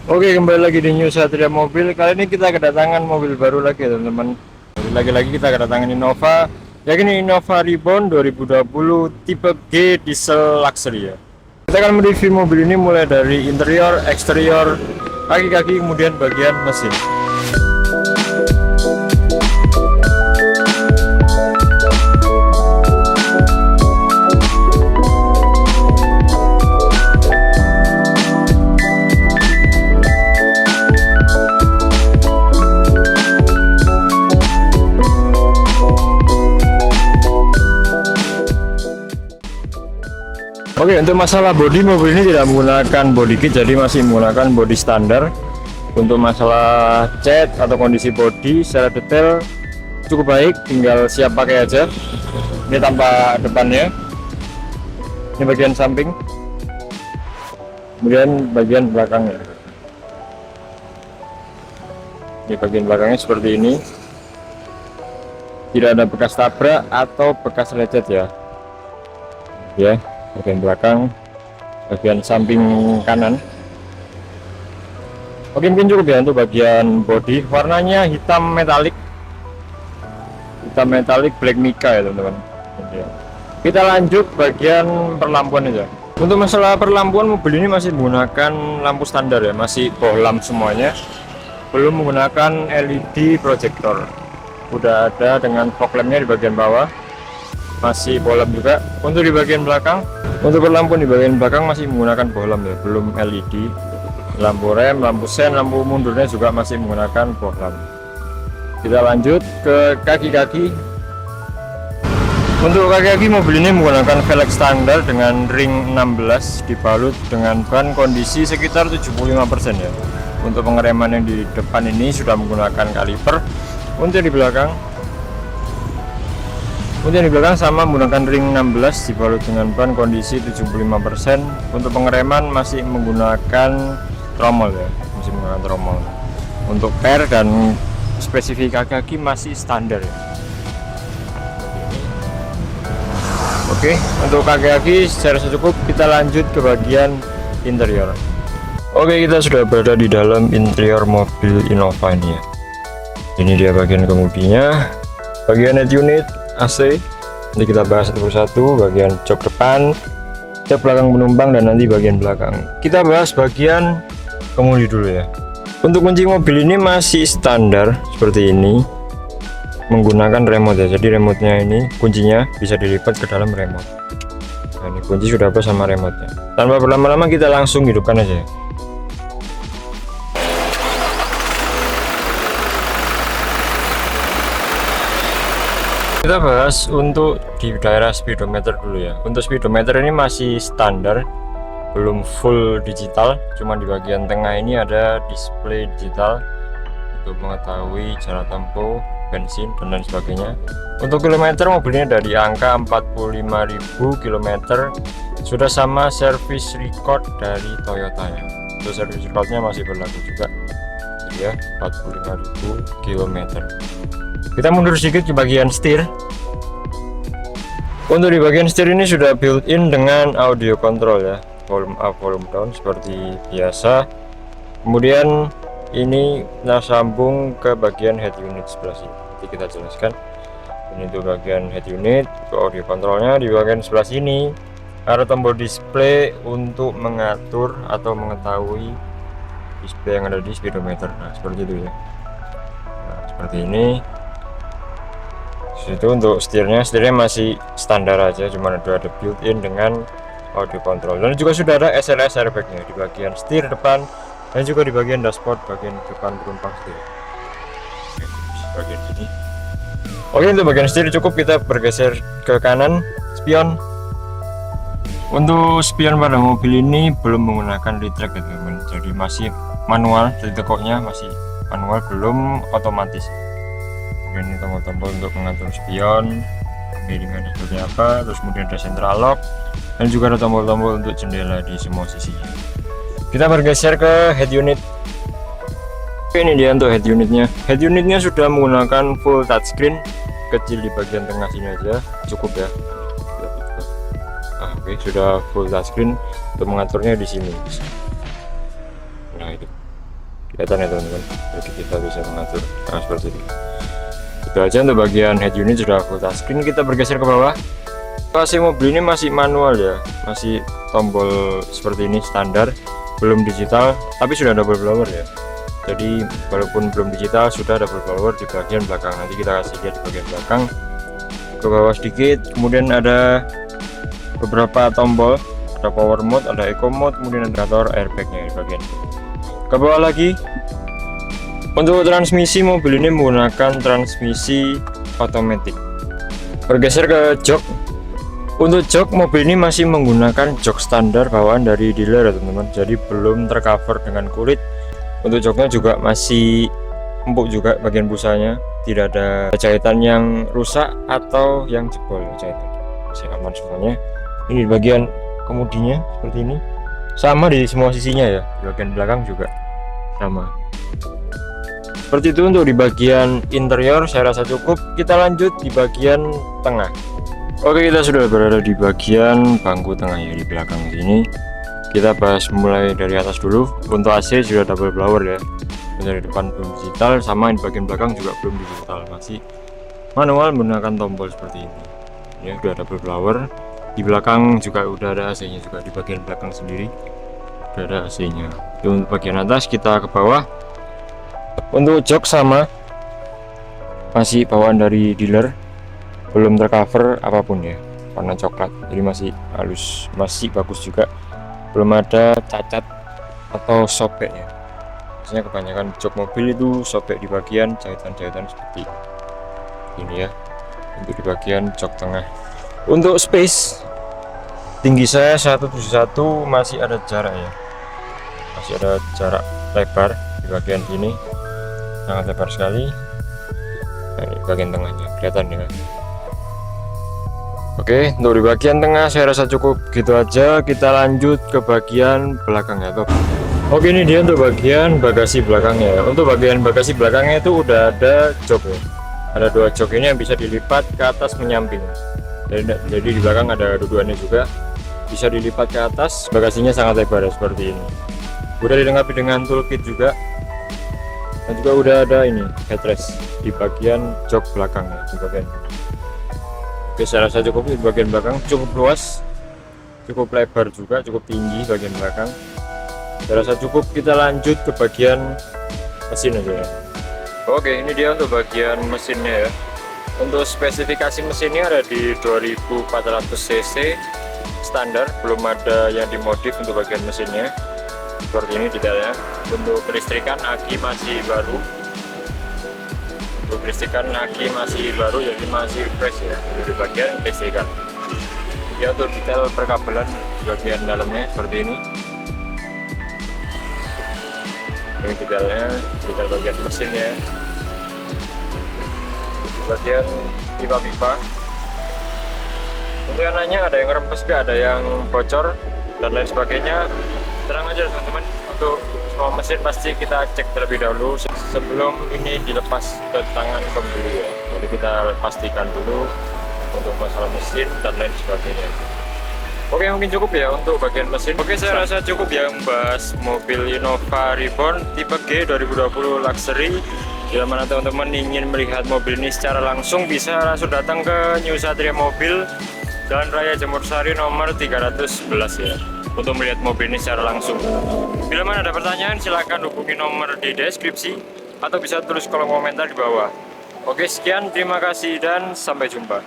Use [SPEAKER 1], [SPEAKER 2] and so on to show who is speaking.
[SPEAKER 1] Oke, kembali lagi di New Satria Mobil. Kali ini kita kedatangan mobil baru lagi ya teman-teman. Lagi-lagi kita kedatangan Innova. Ya ini Innova Reborn 2020 tipe G diesel luxury ya. Kita akan mereview mobil ini mulai dari interior, eksterior, kaki-kaki, kemudian bagian mesin. Oke, untuk masalah bodi, mobil ini tidak menggunakan body kit, jadi masih menggunakan bodi standar. Untuk masalah cat atau kondisi bodi secara detail cukup baik, tinggal siap pakai aja. Ini tampak depannya, ini bagian samping, kemudian bagian belakangnya. Ini bagian belakangnya seperti ini, tidak ada bekas tabrak atau bekas lecet ya. Ya. Bagian belakang, bagian samping kanan. Oke, mungkin cukup ya untuk bagian bodi. Warnanya hitam metalik black mica ya teman-teman. Kita lanjut bagian perlampuan aja. Untuk masalah perlampuan, mobil ini masih menggunakan lampu standar ya, masih bohlam semuanya, belum menggunakan LED projector. Udah ada dengan fog lampnya di bagian bawah, masih bohlam juga. Untuk di bagian belakang, untuk lampu di bagian belakang masih menggunakan bohlam ya, belum LED. Lampu rem, lampu sen, lampu mundurnya juga masih menggunakan bohlam. Kita lanjut ke kaki-kaki. Untuk kaki-kaki, mobil ini menggunakan velg standar dengan ring 16 dibalut dengan ban kondisi sekitar 75% ya. Untuk pengereman yang di depan ini sudah menggunakan kaliper. Untuk di belakang sama menggunakan ring 16 dibalut dengan ban kondisi 75%. Untuk pengereman masih menggunakan tromol ya, masih menggunakan tromol. Untuk per dan spesifikasi kaki masih standar ya. Oke, untuk kaki-kaki secara cukup. Kita lanjut ke bagian interior. Oke, kita sudah berada di dalam interior mobil Innova ini ya. Ini dia bagian kemudinya, bagian head unit, AC. Nanti kita bahas satu persatu, bagian jok depan, jok belakang penumpang, dan nanti bagian belakang. Kita bahas bagian kemudi dulu ya. Untuk kunci mobil ini masih standar seperti ini, menggunakan remote ya. Jadi remote-nya ini, kuncinya bisa dilipat ke dalam remote. Nah, ini kunci sudah bersama remote-nya. Tanpa berlama-lama kita langsung hidupkan aja ya. Kita bahas untuk di daerah speedometer dulu ya. Untuk speedometer ini masih standar, belum full digital, cuma di bagian tengah ini ada display digital untuk mengetahui jarak tempuh, bensin, dan lain sebagainya. Untuk kilometer, mobilnya dari angka 45.000 km, sudah sama service record dari Toyota ya. Untuk service recordnya masih berlaku juga ya, 45.000 km. Kita mundur sedikit ke bagian setir. Untuk di bagian setir ini sudah built-in dengan audio control ya, volume up, volume down seperti biasa. Kemudian ini sambung ke bagian head unit sebelah sini. Nanti kita jelaskan. Ini untuk bagian head unit, untuk audio controlnya. Di bagian sebelah sini ada tombol display untuk mengatur atau mengetahui display yang ada di speedometer. Nah, seperti itu ya. Nah, seperti ini. Itu untuk setirnya masih standar aja, cuma ada built-in dengan audio control, dan juga sudah ada SLS airbagnya di bagian setir depan dan juga di bagian dashboard bagian depan penumpang setir. Bagian sini. Oke, untuk bagian setir cukup. Kita bergeser ke kanan. Spion. Untuk spion pada mobil ini belum menggunakan retract ya teman-teman, jadi masih manual, jadi tekoknya masih manual, belum otomatis. Ini tombol-tombol untuk mengatur spion, miringannya seperti apa, terus kemudian ada central lock, dan juga ada tombol-tombol untuk jendela di semua sisi. Kita bergeser ke head unit. Ini dia untuk head unitnya. Head unitnya sudah menggunakan full touchscreen, kecil di bagian tengah sini aja, cukup ya. Oke, sudah full touchscreen, untuk mengaturnya di sini. Nah itu. kelihatan ya teman-teman. Jadi kita bisa mengatur seperti ini. Itu aja untuk bagian head unit sudah full touchscreen. Kita bergeser ke bawah. AC mobil ini masih manual ya, masih tombol seperti ini standar, belum digital, tapi sudah double blower ya. Jadi walaupun belum digital sudah double blower di bagian belakang. Nanti kita kasih lihat di bagian belakang. Ke bawah sedikit, kemudian ada beberapa tombol, ada power mode, ada eco mode, kemudian ada motor airbagnya di bagian. Ke bawah lagi, untuk transmisi mobil ini menggunakan transmisi otomatis. Bergeser ke jok. Untuk jok mobil ini masih menggunakan jok standar bawaan dari dealer ya teman-teman, jadi belum tercover dengan kulit. Untuk joknya juga masih empuk juga bagian busanya, tidak ada jahitan yang rusak atau yang jebol, jahitan masih aman semuanya. Ini di bagian kemudinya seperti ini, sama di semua sisinya ya, di bagian belakang juga sama seperti itu. Untuk di bagian interior saya rasa cukup. Kita lanjut di bagian tengah. Oke, kita sudah berada di bagian bangku tengah ya, di belakang sini. Kita bahas mulai dari atas dulu. Untuk AC sudah double blower ya, dari depan belum digital, sama di bagian belakang juga belum digital, masih manual menggunakan tombol seperti ini ya. Sudah double blower. Di belakang juga udah ada AC nya juga, di bagian belakang sendiri udah ada AC nya. Untuk bagian atas kita ke bawah. Untuk jok sama, masih bawaan dari dealer, belum tercover apapun ya, warna coklat, jadi masih halus, masih bagus juga, belum ada cacat atau sobek ya. Biasanya kebanyakan jok mobil itu sobek di bagian jahitan-jahitan seperti ini ya. Untuk di bagian jok tengah. Untuk space, tinggi saya 171, masih ada jarak ya, masih ada jarak lebar di bagian ini, sangat lebar sekali. Nah, di bagian tengahnya kelihatan ya. Oke, untuk di bagian tengah saya rasa cukup gitu aja. Kita lanjut ke bagian belakang ya, Top. Oke, ini dia untuk bagian bagasi belakangnya ya. Untuk bagian bagasi belakangnya itu udah ada jok ya. Ada 2 jok ini yang bisa dilipat ke atas menyamping. Jadi di belakang ada dudukannya juga, bisa dilipat ke atas. Bagasinya sangat lebar ya, seperti ini. Udah dilengkapi dengan toolkit juga. Dan juga udah ada ini headrest di bagian jok belakangnya, di bagian. Oke, saya rasa cukup. Di bagian belakang cukup luas, cukup lebar juga, cukup tinggi bagian belakang. Saya rasa cukup. Kita lanjut ke bagian mesin aja ya. Oke, ini dia untuk bagian mesinnya ya. Untuk spesifikasi mesinnya ada di 2400 cc standar, belum ada yang dimodif untuk bagian mesinnya. Seperti ini detailnya. Untuk kelistrikan aki masih baru. Untuk kelistrikan aki masih baru, jadi masih fresh ya di bagian kelistrikan. Ya, untuk detail perkabelan bagian dalamnya seperti ini. Ini detailnya, detail bagian mesinnya. Bagian pipa-pipa. Untuk yang nanya ada yang rempes gak, ada yang bocor dan lain sebagainya, tenang aja teman-teman. Untuk semua mesin pasti kita cek terlebih dahulu sebelum ini dilepas ke tangan pembeli ya. Jadi kita pastikan dulu untuk masalah mesin dan lain sebagainya. Oke, mungkin cukup ya untuk bagian mesin. Oke, saya rasa cukup ya membahas mobil Innova Reborn tipe G 2020 Luxury. Bila mana teman-teman ingin melihat mobil ini secara langsung, bisa langsung datang ke New Satria Mobil, Jalan Raya Jemur Sari nomor 311 ya, untuk melihat mobil ini secara langsung. Bila mana ada pertanyaan, silahkan hubungi nomor di deskripsi atau bisa tulis kolom komentar di bawah. Oke, sekian, terima kasih dan sampai jumpa.